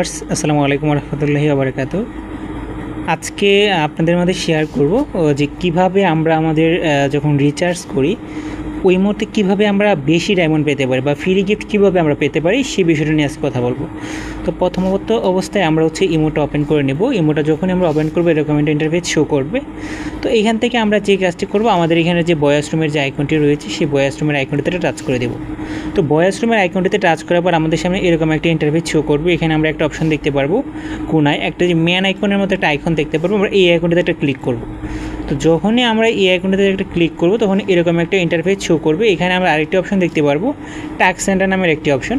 আসসালামু আলাইকুম রহমতুল্লাহি ওয়া আজকে আপনাদের মধ্যে শেয়ার করব যে কিভাবে আমরা আমাদের যখন রিচার্জ করি ওই মুহূর্তে কীভাবে আমরা বেশি ডায়মন্ড পেতে পারি বা ফ্রি গিফট কীভাবে আমরা পেতে পারি সেই বিষয়টা নিয়ে আজকে কথা বলবো। তো প্রথমত অবস্থায় আমরা ইমোটা ওপেন করে নেব। ইমোটা যখনই আমরা ওপেন করবো এরকম একটা ইন্টারফেস শো করবে। তো এখান থেকে আমরা যে কাজটি করব, আমাদের এখানে যে ভয়েস রুমের যে আইকনটি রয়েছে সেই ভয়েস রুমের আইকনটিতে টাচ করে দেবো। তো ভয়েস রুমের আইকনটিতে টাচ করার পর আমাদের সামনে এরকম একটা ইন্টারফেস শো করবে। এখানে আমরা একটা অপশন দেখতে পারবো, কোনায় একটা যে মেন আইকনের মতো একটা আইকন দেখতে পারবো। আমরা এই আইকনটিতে একটা ক্লিক করব। তো যখনই আমরা এই আইকনটিতে একটা ক্লিক করব তখন এরকম একটা ইন্টারফেস শো করবে। এখানে আমরা আরেকটি অপশন দেখতে পারবো, টাস্ক সেন্টার নামের একটি অপশন।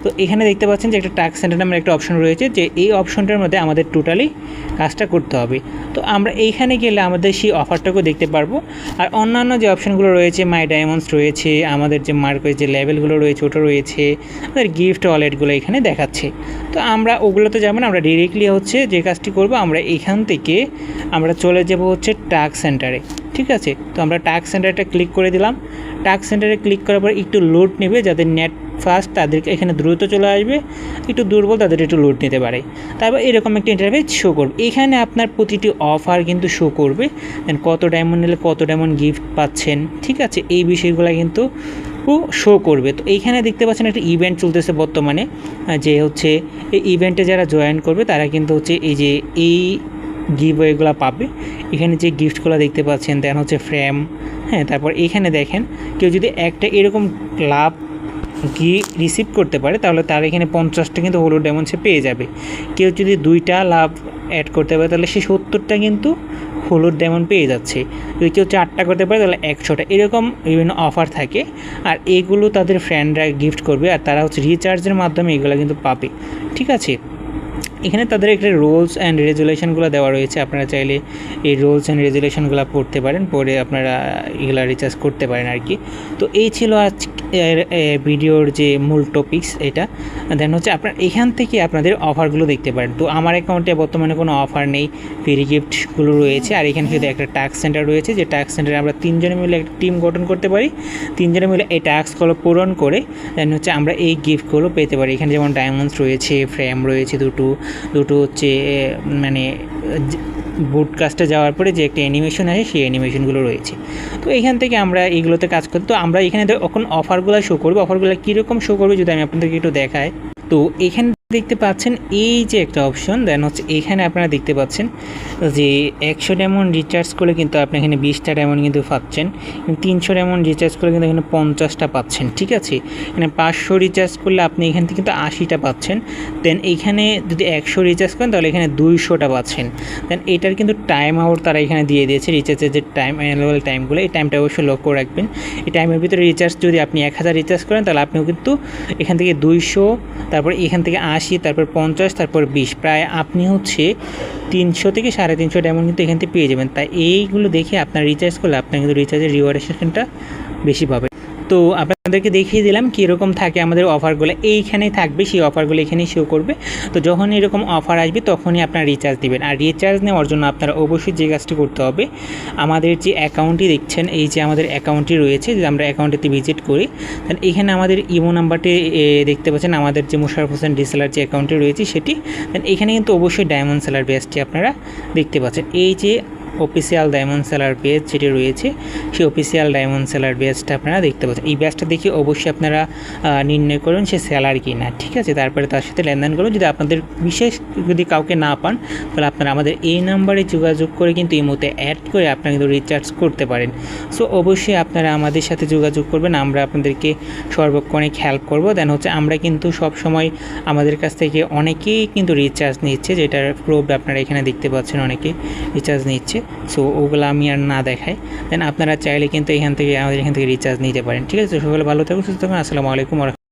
তো এখানে দেখতে পাচ্ছেন যে একটা টাস্ক সেন্টার নামের একটা অপশন রয়েছে, যে এই অপশনটার মধ্যে আমাদের টোটালি কাজটা করতে হবে। তো আমরা এইখানে গেলে আমাদের সেই অফারটাকেও দেখতে পারবো। আর অন্যান্য যে অপশনগুলো রয়েছে, মাই ডায়মন্ডস রয়েছে, আমাদের যে মার্কেট যে লেভেলগুলো রয়েছে ওটা রয়েছে, আমাদের গিফট ওয়ালেটগুলো এখানে দেখাচ্ছে। তো আমরা ওগুলোতে যাব না, আমরা ডিরেক্টলি যে কাজটি করব, আমরা এখান থেকে আমরা চলে যাব টাস্ক সেন্টারে। ঠিক আছে, তো আমরা টাস্ক সেন্টারটা ক্লিক করে দিলাম। টাস্ক সেন্টারে ক্লিক করার পর একটু লোড নেবে, যাদের নেট ফাস্ট তাদেরকে এখানে দ্রুত চলে আসবে, একটু দুর্বল তাদের একটু লোড নিতে পারে। তারপর এরকম একটা ইন্টারফেস শো করবে। এখানে আপনার প্রতিটি অফার কিন্তু শো করবে, দেন কত ডায়মন্ড নিলে কত ডায়মন্ড গিফট পাচ্ছেন। ঠিক আছে, এই বিষয়গুলো কিন্তু শো করবে। তো এইখানে দেখতে পাচ্ছেন একটা ইভেন্ট চলতেছে বর্তমানে, যে এই ইভেন্টে যারা জয়েন করবে তারা কিন্তু এই গিভওয়েগুলো পাবে। এখানে যে গিফটগুলো দেখতে পাচ্ছেন, দেন ফ্রেম, হ্যাঁ। তারপর এখানে দেখেন, কেউ যদি একটা এরকম লাভ রিসিভ করতে পারে তাহলে তার এখানে 50টা কিন্তু হলুদ ডায়মন্ড সে পেয়ে যাবে। কেউ যদি 2টা লাভ অ্যাড করতে পারে তাহলে সে 70টা কিন্তু হলুদ ডায়মন্ড পেয়ে যাচ্ছে। যদি কেউ 4টা করতে পারে তাহলে 100টা। এরকম বিভিন্ন অফার থাকে, আর এগুলো তাদের ফ্রেন্ডরা গিফট করবে, আর তারা রিচার্জের মাধ্যমে এগুলো কিন্তু পাবে। ঠিক আছে, এখানে তাদের একটা রুলস অ্যান্ড রেজুলেশনগুলো দেওয়া রয়েছে। আপনারা চাইলে এই রুলস অ্যান্ড রেজুলেশনগুলো পড়তে পারেন, পড়ে আপনারা এগুলো রিচার্জ করতে পারেন আর কি। তো এই ছিল আজকের ভিডিওর যে মূল টপিকস এটা। দেন আপনারা এখান থেকে আপনাদের অফারগুলো দেখতে পারেন। তো আমার অ্যাকাউন্টে বর্তমানে কোনো অফার নেই, ফ্রি গিফটগুলো রয়েছে। আর এখানে শুধু একটা টাস্ক সেন্টার রয়েছে, যে টাস্ক সেন্টারে আমরা 3 জনে মিলে একটা টিম গঠন করতে পারি। 3 জনে মিলে এই টাস্কগুলো পূরণ করে দেন আমরা এই গিফটগুলো পেতে পারি। এখানে যেমন ডায়মন্ডস রয়েছে, ফ্রেম রয়েছে দুটো মানে ব্রডকাস্টে যাওয়ার পরে যে একটা অ্যানিমেশন আছে সেই অ্যানিমেশনগুলো রয়েছে। তো এখান থেকে আমরা এইগুলোতে কাজ করি। তো আমরা এখানে এখন অফারগুলো শো করবো। অফারগুলো কীরকম শো করবে যদি আমি আপনাদেরকে একটু দেখাই। তো এখানে দেখতে পাচ্ছেন এই যে একটা অপশন, দেন এখানে আপনারা দেখতে পাচ্ছেন যে 100 ডায়মন্ড রিচার্জ করলে কিন্তু আপনি এখানে 20টা ডায়মন্ড কিন্তু পাচ্ছেন। 300 ডায়মন্ড রিচার্জ করলে কিন্তু এখানে 50টা পাচ্ছেন। ঠিক আছে, এখানে 500 রিচার্জ করলে আপনি এখান থেকে কিন্তু 80টা পাচ্ছেন। দেন এইখানে যদি 100 রিচার্জ করেন তাহলে এখানে 200টা পাচ্ছেন। দেন এটার কিন্তু টাইম আউট তারা এখানে দিয়ে দিয়েছে, রিচার্জের যে টাইম অ্যানুয়াল টাইমগুলো, এই টাইমটা অবশ্যই লক্ষ্য রাখবেন। এই টাইমের ভিতরে রিচার্জ যদি আপনি 1000 রিচার্জ করেন তাহলে আপনিও কিন্তু এখান থেকে 200, তারপর এখান থেকে 80, তারপর 50, তারপর 20, প্রায় আপনি 300 থেকে 350 ডায়মন্ড কিন্তু এখান থেকে পেয়ে যাবেন। তাই এইগুলো দেখে আপনার রিচার্জ করলে আপনার কিন্তু রিচার্জের রিওয়ার্ডের সেশনটা বেশি পাবে। তো আপনাদেরকে দেখিয়ে দিলাম কীরকম থাকে আমাদের অফারগুলো, এইখানেই থাকবে, সেই অফারগুলো এখানেই শো করবে। তো যখন এরকম অফার আসবে তখনই আপনারা রিচার্জ দেবেন। আর রিচার্জ নেওয়ার জন্য আপনারা অবশ্যই যে কাজটি করতে হবে, আমাদের যে অ্যাকাউন্টটি দেখছেন, এই যে আমাদের অ্যাকাউন্টটি রয়েছে, যে আমরা অ্যাকাউন্টটিতে ভিজিট করি, দেন এখানে আমাদের ইমো নাম্বারটি দেখতে পাচ্ছেন, আমাদের যে মোশাররফ হোসেন ডিসেলার যে অ্যাকাউন্টটি রয়েছে সেটি। দেন এখানে কিন্তু অবশ্যই ডায়মন্ড সেলার পেজটি আপনারা দেখতে পাচ্ছেন। এই যে অফিসিয়াল ডায়মন্ড সেলার পেজ যেটি রয়েছে, সেই অফিসিয়াল ডায়মন্ড সেলার পেজটা আপনারা দেখতে পাচ্ছেন। এই পেজটা দেখে অবশ্যই আপনারা নির্ণয় করুন সে সেলার কি না। ঠিক আছে, তারপরে তার সাথে লেনদেন করুন। যদি আপনাদের বিশেষ যদি কাউকে না পান তাহলে আপনারা আমাদের এই নাম্বারে যোগাযোগ করে কিন্তু এই মুহূর্তে অ্যাড করে আপনারা কিন্তু রিচার্জ করতে পারেন। সো অবশ্যই আপনারা আমাদের সাথে যোগাযোগ করবেন, আমরা আপনাদেরকে সর্বক্ষণিক হেল্প করবো। দেন আমরা কিন্তু সবসময় আমাদের কাছ থেকে অনেকেই কিন্তু রিচার্জ নিচ্ছে, যেটার প্রুফ আপনারা এখানে দেখতে পাচ্ছেন, অনেকে রিচার্জ নিচ্ছে। সো ওগুলো আমি আর না দেখাই। দেন আপনারা চাইলে কিন্তু আমাদের এখান থেকে রিচার্জ নিতে পারেন। ঠিক আছে, সকলে ভালো থাকুন, সুস্থ থাকুন। আসসালামু আলাইকুম।